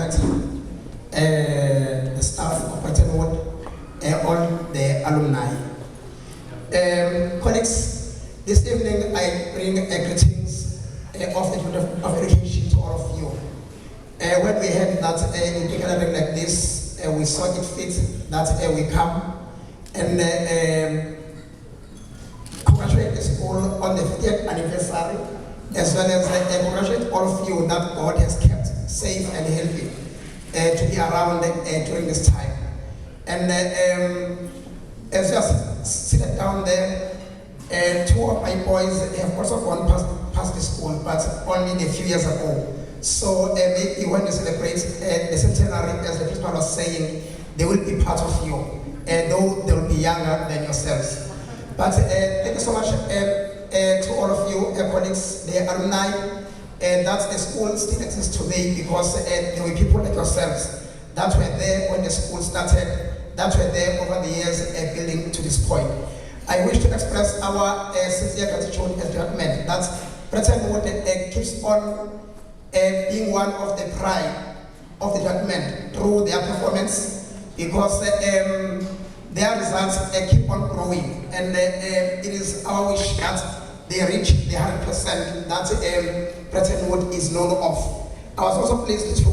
director, the staff of Brettonwood, all the alumni. Colleagues, this evening I bring greetings of the Department of Education to all of you. When we heard that in a gathering like this, we saw it fit that we come and congratulate the school on the 50th anniversary, as well as congratulate all of you that God has kept safe and healthy to be around during this time. And as you sit down there, two of my boys have also gone past the school, but only a few years ago. So maybe when you celebrate the centenary, as the principal was saying, they will be part of you, though they will be younger than yourselves. But thank you so much to all of you, colleagues, the alumni, that the school still exists today because there were people like yourselves that were there when the school started, that were there over the years building to this point. I wish to express our sincere gratitude as department that Brettonwood keeps on being one of the pride of the department through their performance, because their results keep on growing, and it is our wish that they reach the 100% that Brettonwood is known of. I was also pleased to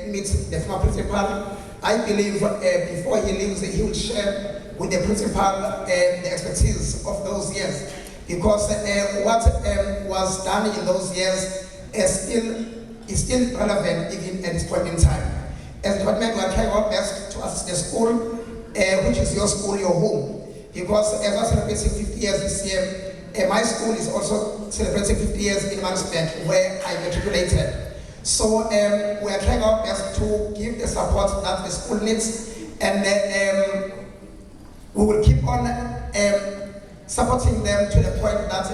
meet the former principal. I believe before he leaves, he will share with the principal the expertise of those years, because what was done in those years is still relevant even at this point in time. As a department, we are trying our best to assist the school, which is your school, your home, because as we are celebrating 50 years this year, my school is also celebrating 50 years in Management, where I matriculated. So we are trying our best to give the support that the school needs, and we will keep on supporting them to the point that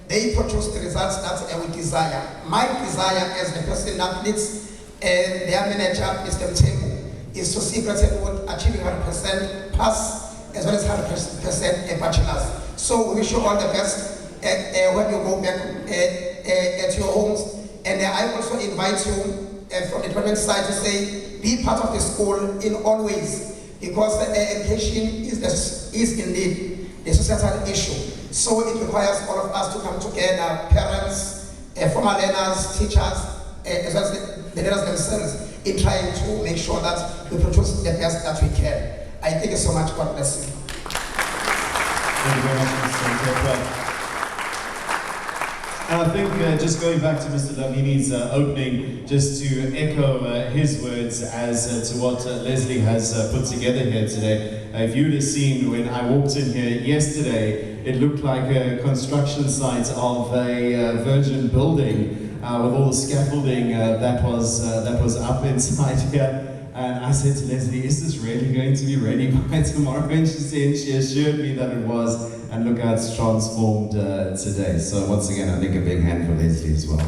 they produce the results that we desire. My desire as the person that leads their manager, Mr. Mtemu, is to see Brettonwood achieving 100% pass as well as 100% bachelors. So we wish you all the best when you go back at your homes. And I also invite you from the department side to say, be part of the school in all ways, because education is indeed a societal issue. So it requires all of us to come together, parents, former learners, teachers, as well as the learners themselves, in trying to make sure that we produce the best that we can. I thank you so much. God bless you. Thank you very much, Mr. Kepler. And I think just going back to Mr. Dlamini's opening, just to echo his words as to what Leslie has put together here today. If you'd have seen when I walked in here yesterday, it looked like a construction site of a virgin building with all the scaffolding that was up inside here. And I said to Leslie, is this really going to be ready by tomorrow? And she assured me that it was. And look how it's transformed today. So once again, I think a big hand for Leslie as well.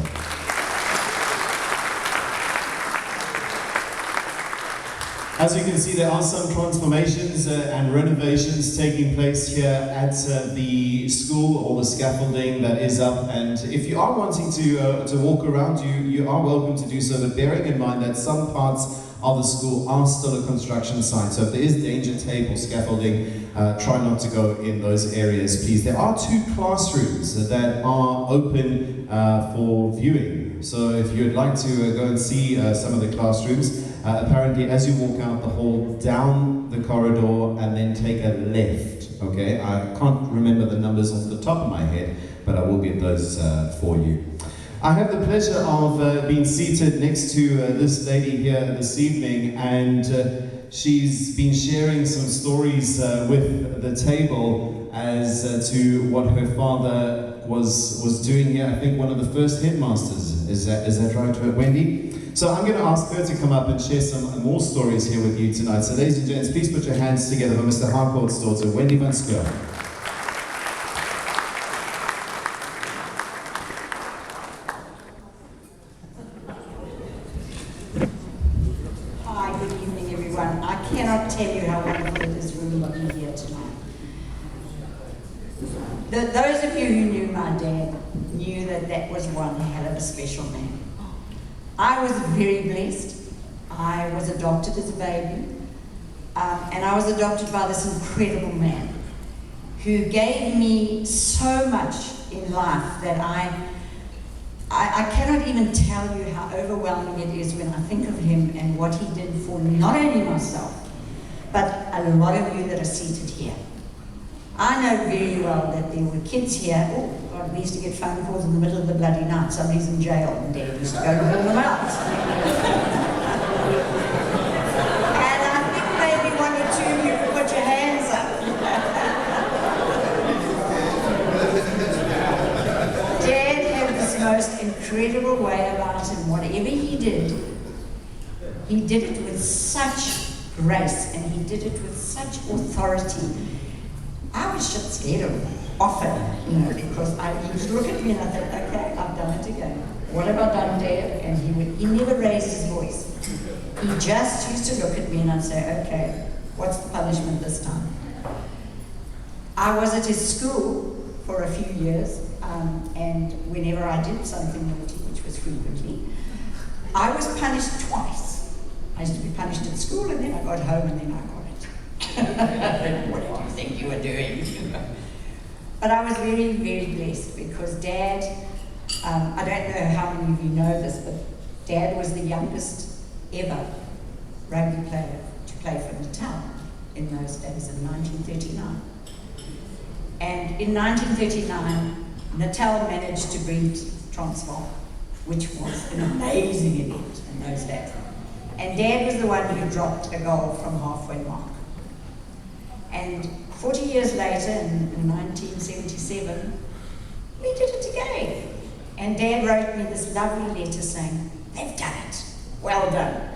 As you can see, there are some transformations and renovations taking place here at the school, or the scaffolding that is up. And if you are wanting to walk around, you are welcome to do so, but bearing in mind that some parts of the school are still a construction site. So if there is danger tape or scaffolding, try not to go in those areas, please. There are 2 classrooms that are open for viewing. So if you'd like to go and see some of the classrooms, apparently as you walk out the hall, down the corridor and then take a left, okay? I can't remember the numbers off the top of my head, but I will get those for you. I have the pleasure of being seated next to this lady here this evening, and she's been sharing some stories with the table as to what her father was doing here. I think one of the first headmasters, is that right, Wendy? So I'm going to ask her to come up and share some more stories here with you tonight. So ladies and gents, please put your hands together for Mr. Harcourt's daughter, Wendy van Skur. Hi, good evening everyone. I cannot tell you how wonderful it is for me to be here tonight. Those of you who knew my dad knew that that was one hell of a special man. I was very blessed I was adopted as a baby, and I was adopted by this incredible man who gave me so much in life that I cannot even tell you how overwhelming it is when I think of him and what he did for not only myself, but a lot of you that are seated here. I know very well that there were kids here. Oh God, we used to get phone calls in the middle of the bloody night. Somebody's in jail, and Dad used to go to haul them out. And I think maybe one or two of you could put your hands up. Dad had this most incredible way about him. Whatever he did it with such grace, and he did it with such authority. I was just scared of him, often, because he would look at me and I thought, okay, I've done it again. What have I done, Dad? And he never raised his voice. He just used to look at me and I'd say, okay, what's the punishment this time? I was at his school for a few years, and whenever I did something naughty, which was frequently, I was punished twice. I used to be punished at school, and then I got home, and then I got it. What did you think you were doing? But I was very, very blessed because Dad, I don't know how many of you know this, but Dad was the youngest ever rugby player to play for Natal in those days, in 1939. And in 1939, Natal managed to beat Transvaal, which was an amazing event in those days. And Dad was the one who dropped a goal from halfway mark. And 40 years later, in 1977, we did it again. And Dad wrote me this lovely letter saying, they've done it, well done.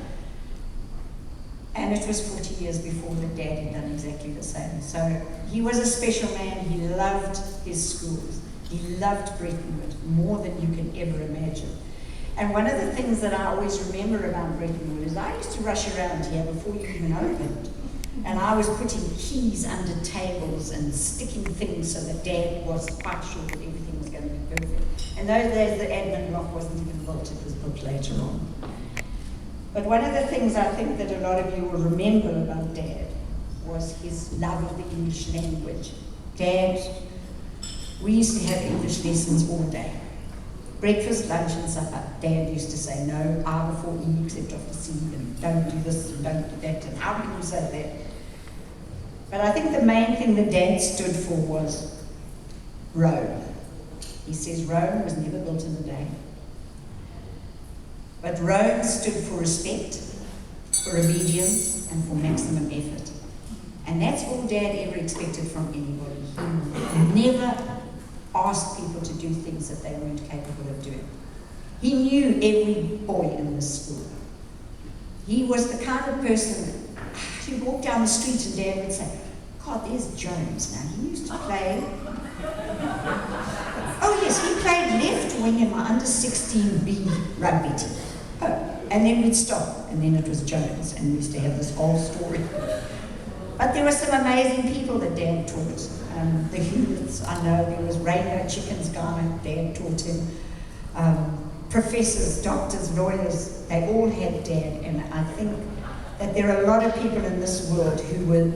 And it was 40 years before that Dad had done exactly the same. So he was a special man. He loved his schools. He loved Brettonwood more than you can ever imagine. And one of the things that I always remember about Brettonwood is I used to rush around here before you even opened. And I was putting keys under tables and sticking things so that Dad was quite sure that everything was going to be perfect. In those days, the admin block wasn't even built, it was built later on. But one of the things I think that a lot of you will remember about Dad was his love of the English language. Dad, we used to have English lessons all day. Breakfast, lunch, and supper. Dad used to say, no, I before E except after C, and don't do this and don't do that, and how can you say that? But I think the main thing that Dad stood for was Rome. He says Rome was never built in a day. But Rome stood for respect, for obedience, and for maximum effort. And that's all Dad ever expected from anybody. He never asked people to do things that they weren't capable of doing. He knew every boy in this school. He was the kind of person, he'd walk down the street and Dad would say, God, there's Jones now. He used to play. Oh yes, he played left wing in my under 16B rugby team. Oh, and then we'd stop, and then it was Jones, and we used to have this whole story. But there were some amazing people that Dad taught. The Hewletts, I know there was Rainbow Chickens guy, Dad taught him. Professors, doctors, lawyers, they all had Dad. And I think that there are a lot of people in this world who were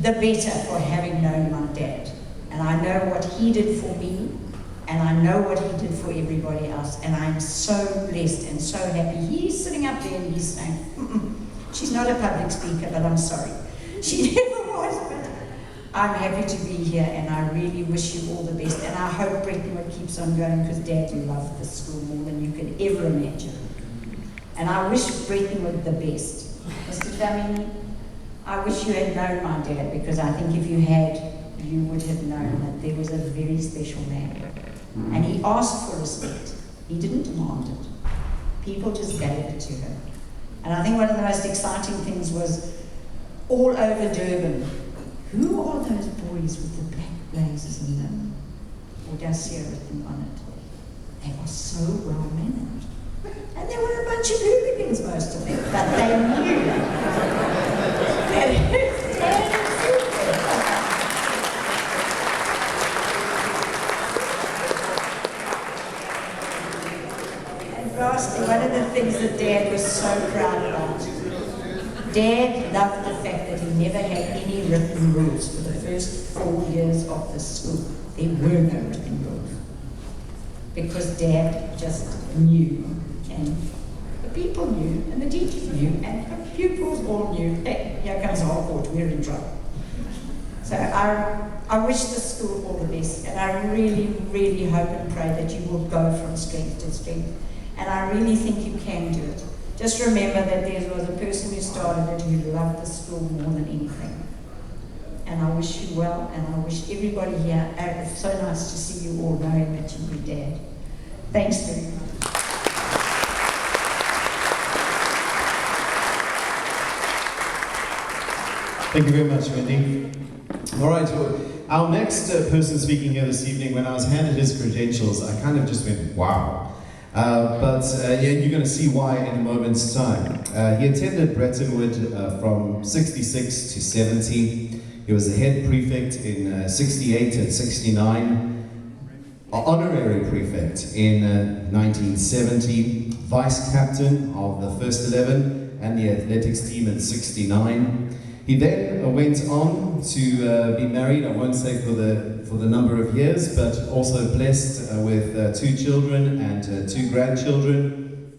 the better for having known my dad. And I know what he did for me, and I know what he did for everybody else. And I'm so blessed and so happy. He's sitting up there and he's saying, she's not a public speaker, but I'm sorry. She never was, but I'm happy to be here, and I really wish you all the best. And I hope Brettonwood keeps on going, because Dad loved this school more than you could ever imagine. And I wish Brettonwood the best. Mr. Fleming, I wish you had known my dad, because I think if you had, you would have known that there was a very special man. And he asked for respect. He didn't demand it. People just gave it to him. And I think one of the most exciting things was all over Durban, who are those boys with the black blazers and the Audacia written on it? They were so well mannered. And there were a bunch of hooligans, most of them, but they knew that his dad was super. And lastly, one of the the things that Dad was so proud about. Dad loved the fact that he never had any written rules for the first 4 years of the school. There were no written rules. Because Dad just knew, and the people knew, and the teachers knew, and the pupils all knew, hey, here comes Harcourt, we're in trouble. So I wish the school all the best, and I really, really hope and pray that you will go from strength to strength. And I really think you can do it. Just remember that there was a person who started it who loved the school more than anything. And I wish you well, and I wish everybody here, it's so nice to see you all knowing that you're good Dad. Thanks very much. Thank you very much, Wendy. All right, well, our next person speaking here this evening, when I was handed his credentials, I kind of just went, wow. Yeah, you're going to see why in a moment's time. He attended Brettonwood from 66 to 70. He was the head prefect in 68 and 69, honorary prefect in 1970, vice captain of the first 11 and the athletics team in 69. He then went on to be married, I won't say for the number of years, but also blessed with 2 children and 2 grandchildren.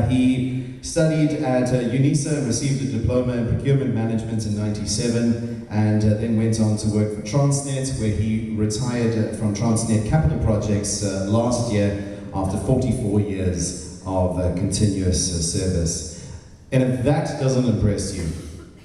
He studied at UNISA, received a diploma in procurement management in 97, and then went on to work for Transnet, where he retired from Transnet Capital Projects last year after 44 years of continuous service. And if that doesn't impress you,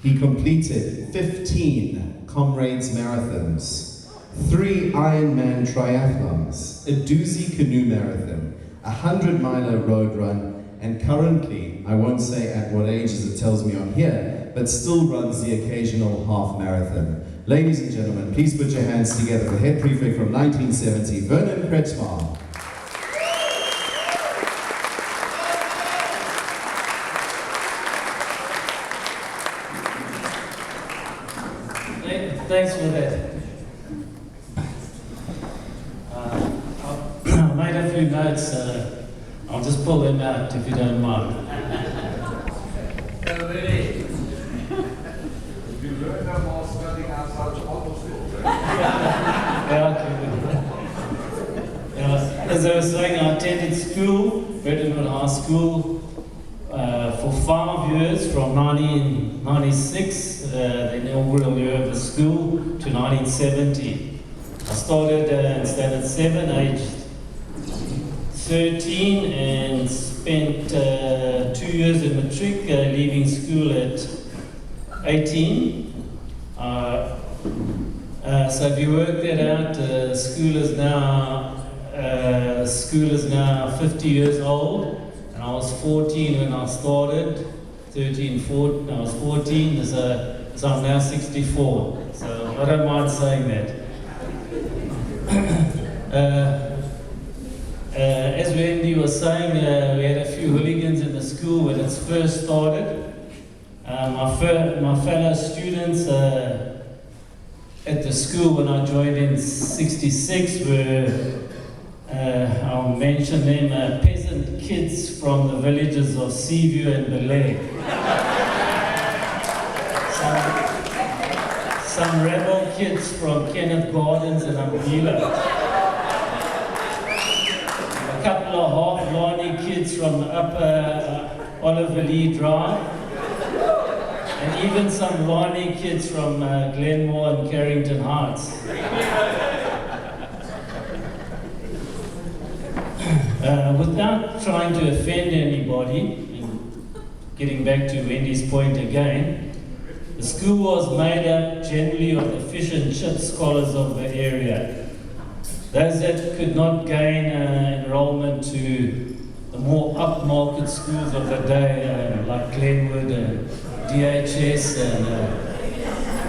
he completed 15 Comrades Marathons, 3 Ironman triathlons, a doozy canoe marathon, a 100-miler road run, and currently, I won't say at what age as it tells me on here, but still runs the occasional half marathon. Ladies and gentlemen, please put your hands together for head prefect from 1970, Vernon Kretschmar. Thanks for that. I made a few notes. I'll just pull them out if you don't mind. As I was saying, I attended school, Brettonwood High School, for 5 years, from 1996, the inaugural year of the school, to 1970. I started in Standard 7, aged 13, and spent 2 years in matric, leaving school at 18. So if you work that out, school is now 50 years old. I was 14 when I started, 13, 14, I was 14, so I'm now 64, so I don't mind saying that. As Wendy was saying, we had a few hooligans in the school when it first started. My fellow students at the school when I joined in 66 were, I'll mention them, peasant kids from the villages of Seaview and Belay. Some rebel kids from Kenneth Gardens and Ambila. A couple of half-Lani kids from upper Oliver Lee Drive. And even some Lani kids from Glenmore and Carrington Heights. Without trying to offend anybody, and getting back to Wendy's point again, the school was made up generally of the fish and chip scholars of the area. Those that could not gain enrollment to the more upmarket schools of the day, like Glenwood and DHS, and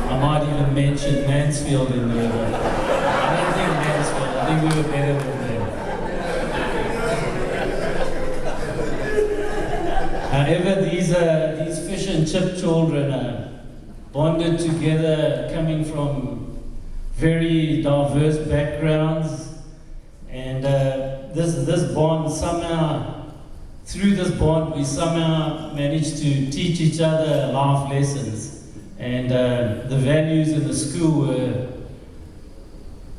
I might even mention Mansfield in there. I don't think Mansfield, I think we were better than them. However, these fish and chip children bonded together, coming from very diverse backgrounds, and this bond somehow through this bond, we somehow managed to teach each other life lessons. And the values in the school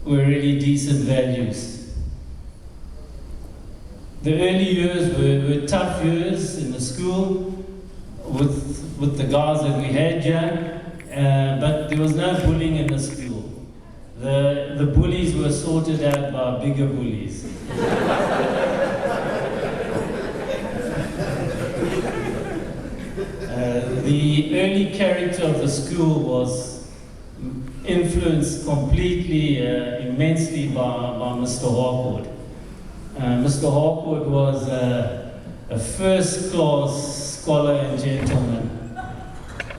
were really decent values. The early years were tough years in the school with the guys that we had here, but there was no bullying in the school. The bullies were sorted out by bigger bullies. The early character of the school was influenced completely, immensely by Mr. Hawkwood. Mr. Hawkwood was a first-class scholar and gentleman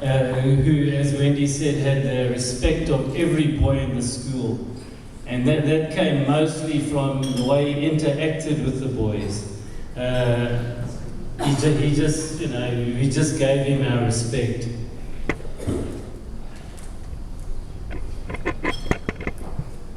who, as Wendy said, had the respect of every boy in the school. And that came mostly from the way he interacted with the boys. He just, you know, we just gave him our respect.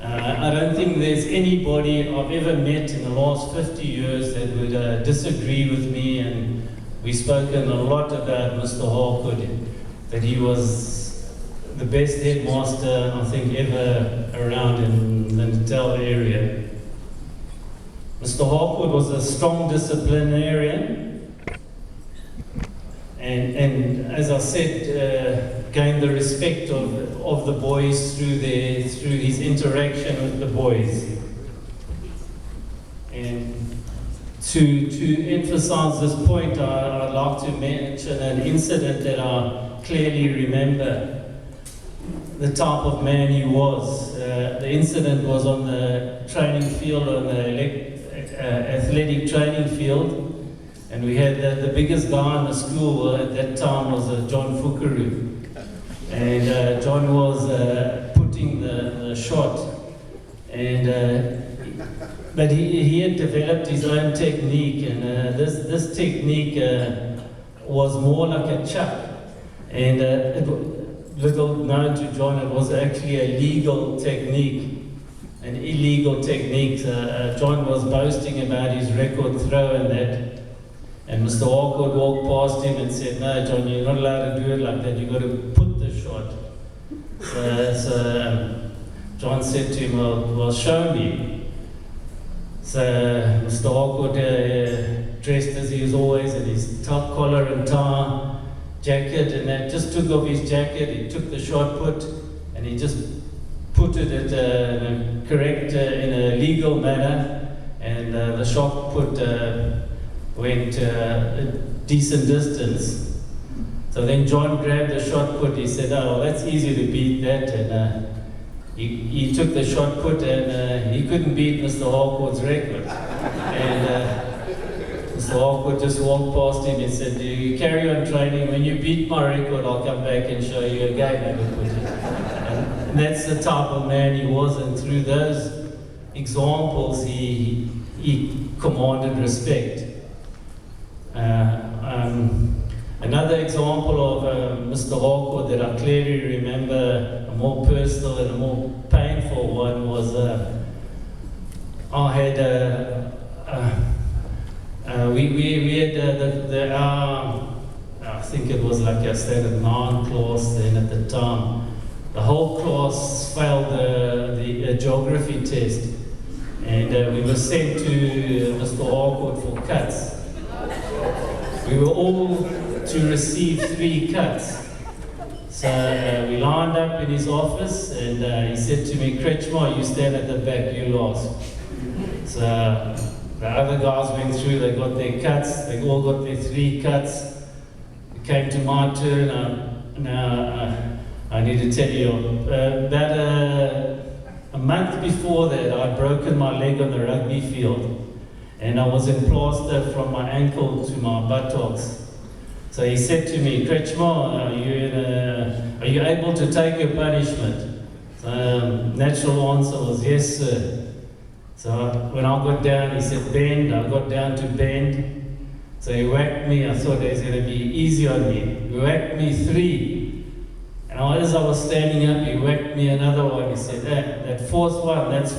I don't think there's anybody I've ever met in the last 50 years that would disagree with me, and we've spoken a lot about Mr. Hawkwood, that he was the best headmaster I think ever around in the Natal area. Mr. Hawkwood was a strong disciplinarian, and as I said, gained the respect of the boys through his interaction with the boys. And to emphasize this point, I'd like to mention an incident that I clearly remember, the type of man he was. The incident was on the training field, on the athletic training field. And we had the biggest guy in the school at that time was John Fukaru. And John was putting the shot. But he had developed his own technique, and this technique was more like a chuck. And little known to John, it was actually a legal technique, an illegal technique. John was boasting about his record throw and that. And Mr. Hawkwood walked past him and said, "No, John, you're not allowed to do it like that. You've got to put the shot." So John said to him, well, show me. So Mr. Hawkwood, dressed as he was always in his top collar and tie, jacket, and that, just took off his jacket. He took the shot put, and he just put it at in a legal manner, and the shot put went a decent distance. So then John grabbed the shot put. He said, "Oh, well, that's easy to beat that." And he took the shot put, and he couldn't beat Mr. Hawkwood's record. And Mr. Hawkwood just walked past him and said, "You carry on training. When you beat my record, I'll come back and show you again how to put it." And that's the type of man he was. And through those examples, he commanded respect. Another example of Mr. Hawkwood that I clearly remember, a more personal and a more painful one, was I had we had I think it was like a standard 9 class then at the time. The whole class failed the geography test, and we were sent to Mr. Hawkwood for cuts. We were all to receive 3 cuts. So we lined up in his office, and he said to me, "Kretschmer, you stand at the back, you last." So the other guys went through, they got their cuts, they all got their 3 cuts. It came to my turn. Now I need to tell you, about a month before that, I'd broken my leg on the rugby field. And I was in plaster from my ankle to my buttocks. So he said to me, "Kretschmer, are you able to take your punishment?" So natural answer was, "Yes, sir." So when I got down, he said, "Bend." I got down to bend. So he whacked me. I thought it was going to be easy on me. He whacked me 3. And as I was standing up, he whacked me another one. He said, that 4th one, that's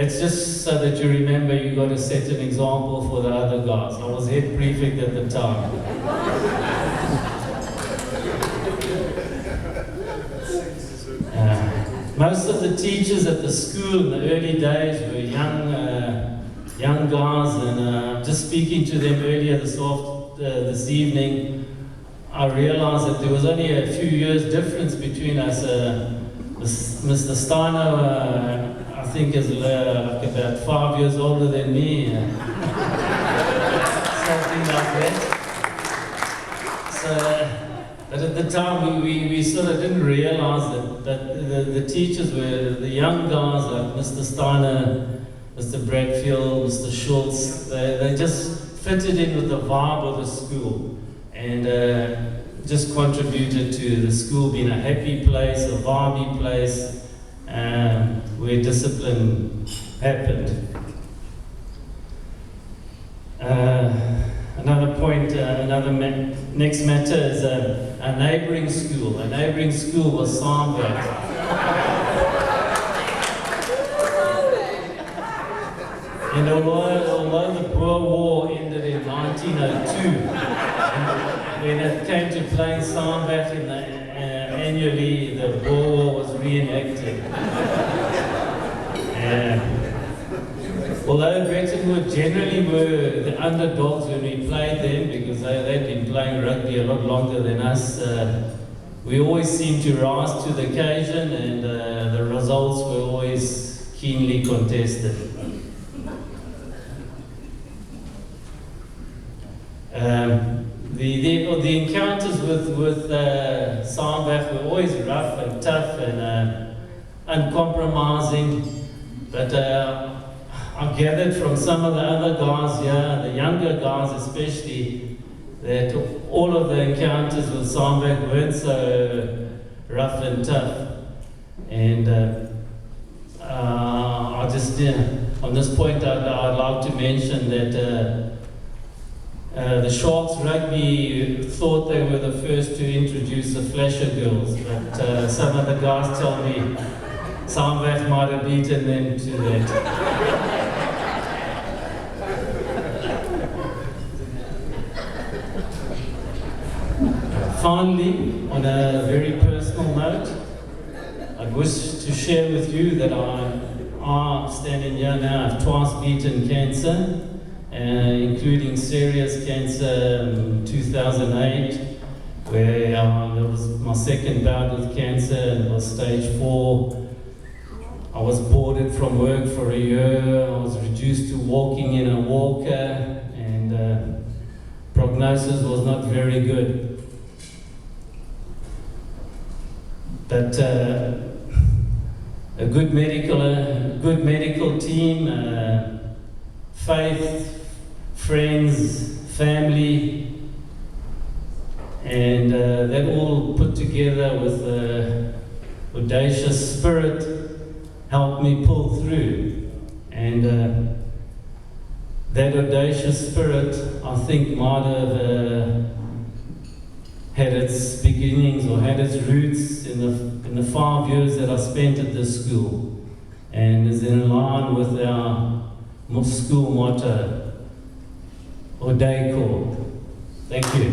It's just so that you remember you got to set an example for the other guys. I was head prefect at the time. Most of the teachers at the school in the early days were young guys, and just speaking to them earlier this evening, I realized that there was only a few years difference between us. Mr. Steiner, I think, is like about 5 years older than me, something like that. So, but at the time, we sort of didn't realize that the teachers were the young guys like Mr. Steiner, Mr. Bradfield, Mr. Schultz. They just fitted in with the vibe of the school and just contributed to the school being a happy place, a vibey place, where discipline happened. Another point, next matter is a neighbouring school. A neighbouring school was Saambach. And although the Boer War ended in 1902, when it came to playing Saambach annually, the Boer War was reenacted. Although Brettonwood generally were the underdogs when we played them, because they'd been playing rugby a lot longer than us, we always seemed to rise to the occasion, and the results were always keenly contested. The encounters with Saambach were always rough and tough and uncompromising, but I gathered from some of the other guys here, the younger guys especially, that all of the encounters with Saambach weren't so rough and tough. And I just, on this point, I'd like to mention that the Sharks rugby thought they were the first to introduce the flasher girls, but some of the guys tell me Saambach might have beaten them to that. Finally, on a very personal note, I wish to share with you that I standing here now, have twice beaten cancer, including serious cancer in 2008, where there was my second bout with cancer, and it was stage 4. I was boarded from work for a year. I was reduced to walking in a walker, and prognosis was not very good. But a good medical team, faith, friends, family, and that all put together with audacious spirit helped me pull through. And that audacious spirit, I think, might have had its beginnings or had its roots in the 5 years that I spent at this school, and is in line with our school motto, O'Day Called. Thank you.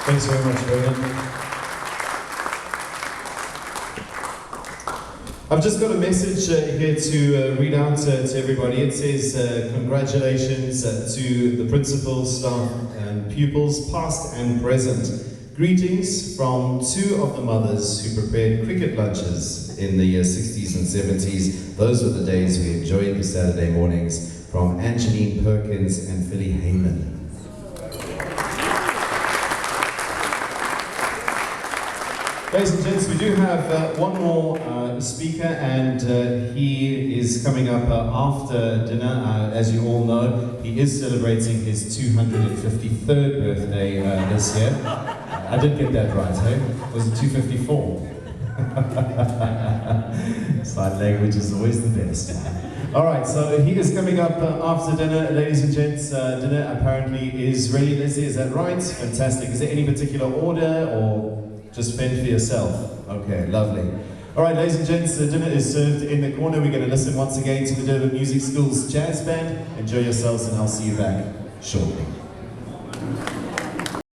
Thanks very much, Brendan. I've just got a message here to read out to everybody. It says, congratulations to the principal, staff and pupils, past and present. Greetings from 2 of the mothers who prepared cricket lunches in the 60s and 70s. Those were the days we enjoyed the Saturday mornings. From Angeline Perkins and Philly Heyman. Ladies and gents, we do have one more speaker, and he is coming up after dinner. As you all know, he is celebrating his 253rd birthday this year. I did get that right, hey? Was it 254? Sign language is always the best. All right, so he is coming up after dinner, ladies and gents. Dinner apparently is ready, Leslie, is that right? Fantastic. Is there any particular order or just fend for yourself? Okay, lovely. All right, ladies and gents, the dinner is served in the corner. We're going to listen once again to the Durban Music School's jazz band. Enjoy yourselves and I'll see you back shortly.